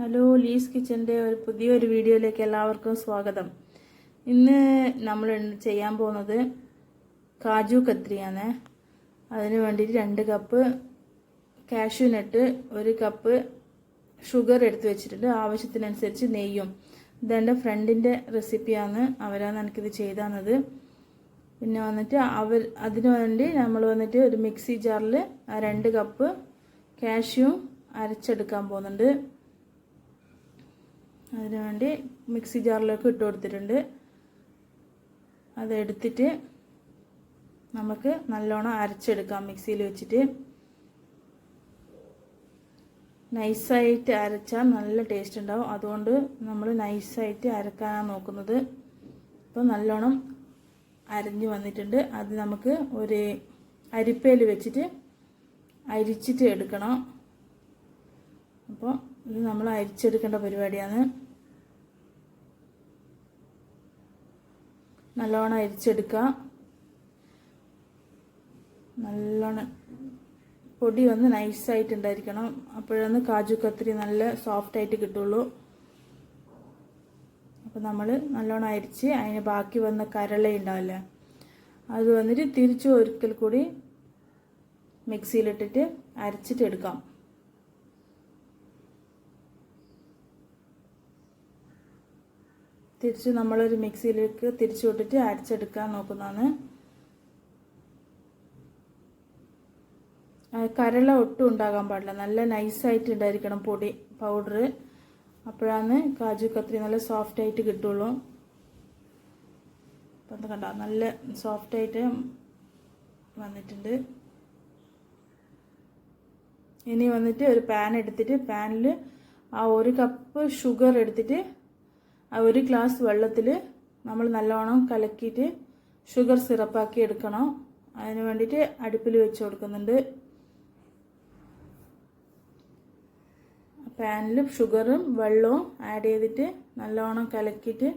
Hello, lease കിച്ചൻ്റെ പുതിയൊരു വീഡിയോയിലേക്ക് എല്ലാവർക്കും സ്വാഗതം. ഇന്ന് നമ്മൾ ചെയ്യാൻ പോകുന്നത് കാജു കത്രിയാണ്. അതിന് വേണ്ടിയിട്ട് 2 cup cashew nut, 1 cup sugar എടുത്ത് വെച്ചിട്ടുണ്ട്. ആവശ്യത്തിനനുസരിച്ച് നെയ്യും. ഇതെൻ്റെ ഫ്രണ്ടിൻ്റെ റെസിപ്പിയാണ്. അവരാണ് എനിക്കിത് ചെയ്തു തന്നത്. പിന്നെ വന്നിട്ട് അതിന് വേണ്ടി നമ്മൾ വന്നിട്ട് ഒരു മിക്സി ജാറിൽ 2 കപ്പ് കാഷ്യൂ അരച്ചെടുക്കാൻ പോകുന്നുണ്ട്. അതിനുവേണ്ടി മിക്സി ജാറിലേക്ക് ഇട്ട് കൊടുത്തിട്ടുണ്ട്. അതെടുത്തിട്ട് നമുക്ക് നല്ലോണം അരച്ചെടുക്കാം. മിക്സിയിൽ വെച്ചിട്ട് നൈസായിട്ട് അരച്ചാൽ നല്ല ടേസ്റ്റ് ഉണ്ടാവും. അതുകൊണ്ട് നമ്മൾ നൈസായിട്ട് അരക്കാനാണ് നോക്കുന്നത്. അപ്പോൾ നല്ലോണം അരിഞ്ഞ് വന്നിട്ടുണ്ട്. അത് നമുക്ക് ഒരു അരിപ്പയിൽ വെച്ചിട്ട് അരിച്ചിട്ട് എടുക്കണം. അപ്പോൾ ഇത് നമ്മൾ അരിച്ചെടുക്കേണ്ട പരിപാടിയാണ്. നല്ലോണം അരിച്ചെടുക്കുക. നല്ലോണം പൊടി വന്ന് നൈസായിട്ടുണ്ടായിരിക്കണം. അപ്പോഴാണ് കാജു കത്രി നല്ല സോഫ്റ്റായിട്ട് കിട്ടുള്ളൂ. അപ്പോൾ നമ്മൾ നല്ലോണം അരിച്ച് അതിന് ബാക്കി വന്ന കരള ഉണ്ടാവില്ല, അത് വന്നിട്ട് തിരിച്ച് ഒരിക്കൽ കൂടി മിക്സിയിലിട്ടിട്ട് അരച്ചിട്ട് എടുക്കാം. തിരിച്ച് നമ്മളൊരു മിക്സിയിലേക്ക് തിരിച്ചു വിട്ടിട്ട് അരച്ചെടുക്കാൻ നോക്കുന്നതാണ്. കരള ഒട്ടും ഉണ്ടാകാൻ പാടില്ല. നല്ല നൈസായിട്ട് ഉണ്ടായിരിക്കണം പൊടി പൗഡർ. അപ്പോഴാണ് കാജു കത്രി നല്ല സോഫ്റ്റായിട്ട് കിട്ടുള്ളൂ. അപ്പം കണ്ടോ, നല്ല സോഫ്റ്റായിട്ട് വന്നിട്ടുണ്ട്. ഇനി വന്നിട്ട് ഒരു പാൻ എടുത്തിട്ട് പാനിൽ ആ 1 കപ്പ് ഷുഗർ എടുത്തിട്ട് ആ 1 ഗ്ലാസ് വെള്ളത്തിൽ നമ്മൾ നല്ലോണം കലക്കിയിട്ട് ഷുഗർ സിറപ്പാക്കി എടുക്കണം. അതിന് വേണ്ടിയിട്ട് അടുപ്പിൽ വെച്ച് കൊടുക്കുന്നുണ്ട്. പാനിൽ ഷുഗറും വെള്ളവും ആഡ് ചെയ്തിട്ട് നല്ലോണം കലക്കിയിട്ട്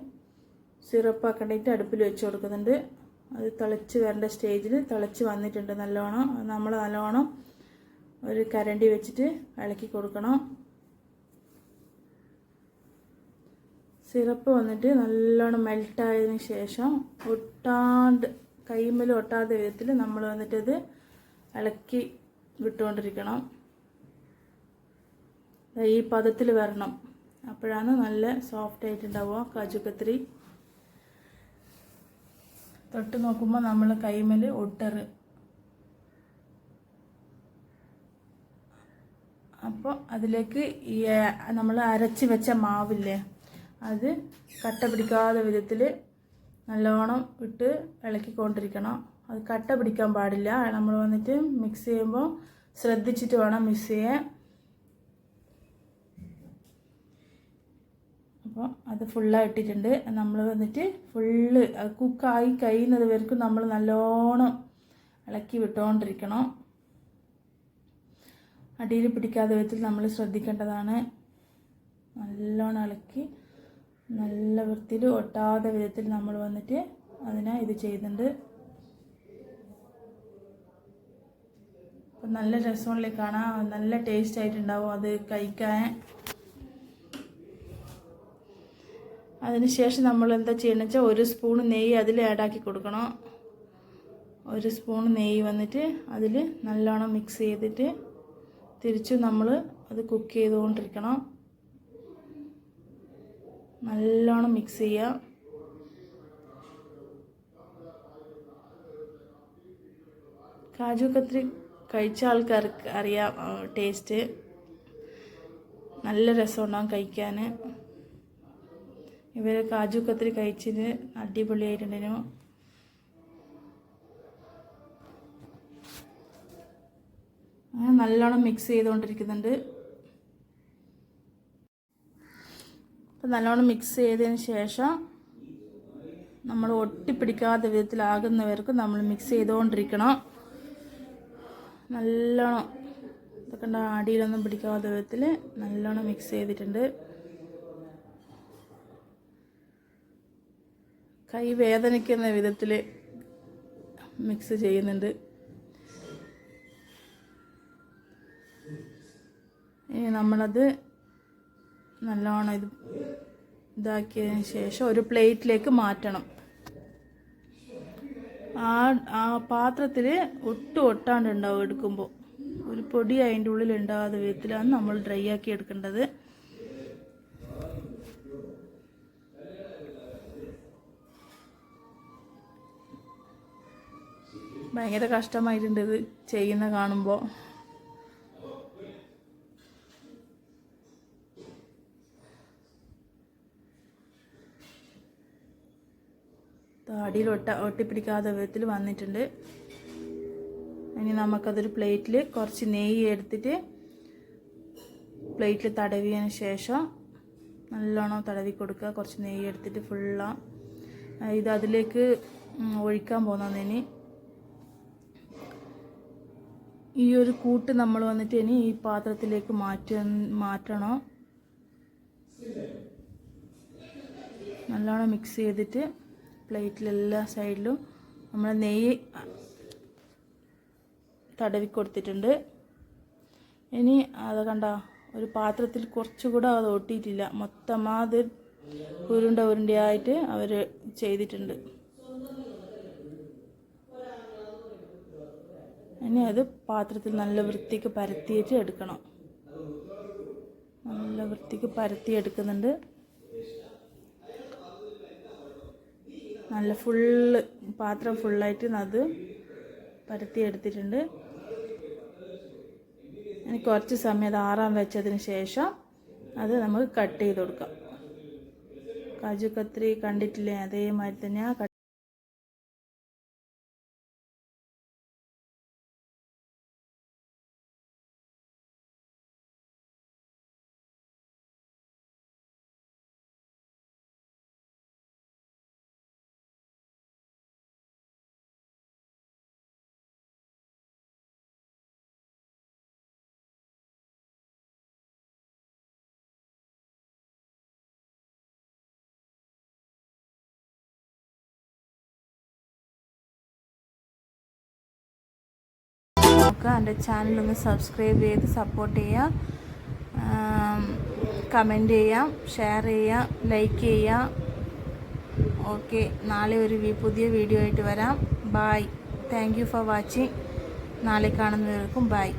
സിറപ്പാക്കേണ്ടിയിട്ട് അടുപ്പിൽ വെച്ച് കൊടുക്കുന്നുണ്ട്. അത് തിളച്ച് വരേണ്ട സ്റ്റേജിൽ തിളച്ച് വന്നിട്ടുണ്ട് നല്ലോണം. നമ്മൾ നല്ലോണം ഒരു കരണ്ടി വെച്ചിട്ട് ഇളക്കി കൊടുക്കണം. സിറപ്പ് വന്നിട്ട് നല്ലോണം മെൽട്ടായതിനു ശേഷം കൈമേൽ ഒട്ടാത്ത വിധത്തിൽ നമ്മൾ വന്നിട്ടത് ഇളക്കി വിട്ടുകൊണ്ടിരിക്കണം. ഈ പദത്തിൽ വരണം. അപ്പോഴാണ് നല്ല സോഫ്റ്റ് ആയിട്ടുണ്ടാവുക കാജു കത്രി. തൊട്ട് നോക്കുമ്പോൾ നമ്മൾ കൈമേൽ ഒട്ടറ്. അപ്പോൾ അതിലേക്ക് ഈ നമ്മൾ അരച്ച് വെച്ച മാവില്ലേ, അത് കട്ട പിടിക്കാത്ത വിധത്തിൽ നല്ലോണം ഇട്ട് ഇളക്കിക്കൊണ്ടിരിക്കണം. അത് കട്ട പിടിക്കാൻ പാടില്ല. നമ്മൾ വന്നിട്ട് മിക്സ് ചെയ്യുമ്പോൾ ശ്രദ്ധിച്ചിട്ട് വേണം മിക്സ് ചെയ്യാൻ. അപ്പോൾ അത് ഫുള്ളായിട്ടിട്ടുണ്ട്. നമ്മൾ വന്നിട്ട് ഫുള്ള് കുക്കായി കഴിയുന്നത് വരെക്കും നമ്മൾ നല്ലോണം ഇളക്കി വിട്ടുകൊണ്ടിരിക്കണം. അടിയിൽ പിടിക്കാത്ത വിധത്തിൽ നമ്മൾ ശ്രദ്ധിക്കേണ്ടതാണ്. നല്ലോണം ഇളക്കി നല്ല വൃത്തിയിൽ ഒട്ടാത്ത വിധത്തിൽ നമ്മൾ വന്നിട്ട് അതിനെ ഇത് ചെയ്യുന്നുണ്ട്. അപ്പം നല്ല രസമുള്ള കാണാൻ, നല്ല ടേസ്റ്റ് ആയിട്ടുണ്ടാവും അത് കഴിക്കാൻ. അതിനുശേഷം നമ്മൾ എന്താ ചെയ്യണമെന്ന് വെച്ചാൽ 1 സ്പൂൺ നെയ്യ് അതിൽ ആഡാക്കി കൊടുക്കണം. 1 സ്പൂൺ നെയ്യ് വന്നിട്ട് അതിൽ നല്ലോണം മിക്സ് ചെയ്തിട്ട് തിരിച്ച് നമ്മൾ അത് കുക്ക് ചെയ്തുകൊണ്ടിരിക്കണം. നല്ലോണം മിക്സ് ചെയ്യുക. കാജു കത്രി കഴിച്ച ആൾക്കാർക്ക് അറിയാം ടേസ്റ്റ്. നല്ല രസമുണ്ടാകും കഴിക്കാൻ. ഇവർ കാജു കത്രി കഴിച്ചിട്ട് അടിപൊളിയായിട്ടുണ്ടായിരുന്നു. അങ്ങനെ നല്ലോണം മിക്സ് ചെയ്തുകൊണ്ടിരിക്കുന്നുണ്ട്. അപ്പം നല്ലോണം മിക്സ് ചെയ്തതിന് ശേഷം നമ്മൾ ഒട്ടിപ്പിടിക്കാത്ത വിധത്തിലാകുന്നവർക്ക് നമ്മൾ മിക്സ് ചെയ്തുകൊണ്ടിരിക്കണം. നല്ലോണം ഇതൊക്കെ അടിയിലൊന്നും പിടിക്കാത്ത വിധത്തിൽ നല്ലോണം മിക്സ് ചെയ്തിട്ടുണ്ട്. കൈ വേദനിക്കുന്ന വിധത്തിൽ മിക്സ് ചെയ്യുന്നുണ്ട്. ഇനി നമ്മളത് നല്ലോണം ഇതാക്കിയതിന് ശേഷം ഒരു പ്ലേറ്റിലേക്ക് മാറ്റണം. ആ പാത്രത്തിൽ ഒട്ടാണ്ടുണ്ടാവും എടുക്കുമ്പോൾ. ഒരു പൊടി അതിൻ്റെ ഉള്ളിൽ ഉണ്ടാകാത്ത വിധത്തിലാണ് നമ്മൾ ഡ്രൈ ആക്കി എടുക്കേണ്ടത്. ഭയങ്കര കഷ്ടമായിട്ടുണ്ട് ഇത് ചെയ്യുന്ന കാണുമ്പോൾ. അടിയിൽ ഒട്ടിപ്പിടിക്കാത്ത വിധത്തിൽ വന്നിട്ടുണ്ട്. ഇനി നമുക്കതൊരു പ്ലേറ്റിൽ കുറച്ച് നെയ്യ് എടുത്തിട്ട് പ്ലേറ്റിൽ തടവിയതിന് ശേഷം നല്ലോണം തടവി കൊടുക്കുക. കുറച്ച് നെയ്യ് എടുത്തിട്ട് ഇത് അതിലേക്ക് ഒഴിക്കാൻ പോകുന്നതിന് ഈ ഒരു കൂട്ട് നമ്മൾ വന്നിട്ട് ഇനി ഈ പാത്രത്തിലേക്ക് മാറ്റണം. നല്ലോണം മിക്സ് ചെയ്തിട്ട് പ്ലേറ്റിലെല്ലാ സൈഡിലും നമ്മൾ നെയ്യ് തടവി കൊടുത്തിട്ടുണ്ട്. ഇനി അത് കണ്ട ഒരു പാത്രത്തിൽ കുറച്ചുകൂടെ അത് ഒട്ടിയിട്ടില്ല, മൊത്തം അത് ഉരുണ്ടയായിട്ട് അവർ ചെയ്തിട്ടുണ്ട്. ഇനി അത് പാത്രത്തിൽ നല്ല വൃത്തിക്ക് പരത്തിയിട്ട് എടുക്കണം. നല്ല വൃത്തിക്ക് പരത്തി എടുക്കുന്നുണ്ട്. നല്ല പാത്രം ഫുള്ളായിട്ട് അത് പരത്തി എടുത്തിട്ടുണ്ട്. ഇനി കുറച്ച് സമയം അത് ആറാൻ വെച്ചതിന് ശേഷം അത് നമുക്ക് കട്ട് ചെയ്ത് കൊടുക്കാം. കാജു കത്രി കണ്ടിട്ടില്ലേ, അതേമാതിരി തന്നെയാണ് എൻ്റെ ചാനലൊന്ന് സബ്സ്ക്രൈബ് ചെയ്ത് സപ്പോർട്ട് ചെയ്യുക, കമൻറ്റ് ചെയ്യാം, ഷെയർ ചെയ്യാം, ലൈക്ക് ചെയ്യാം. ഓക്കെ, നാളെ ഒരു പുതിയ വീഡിയോ ആയിട്ട് വരാം. Bye. Thank you for watching. നാളെ കാണുന്നവർക്കും ബായ്.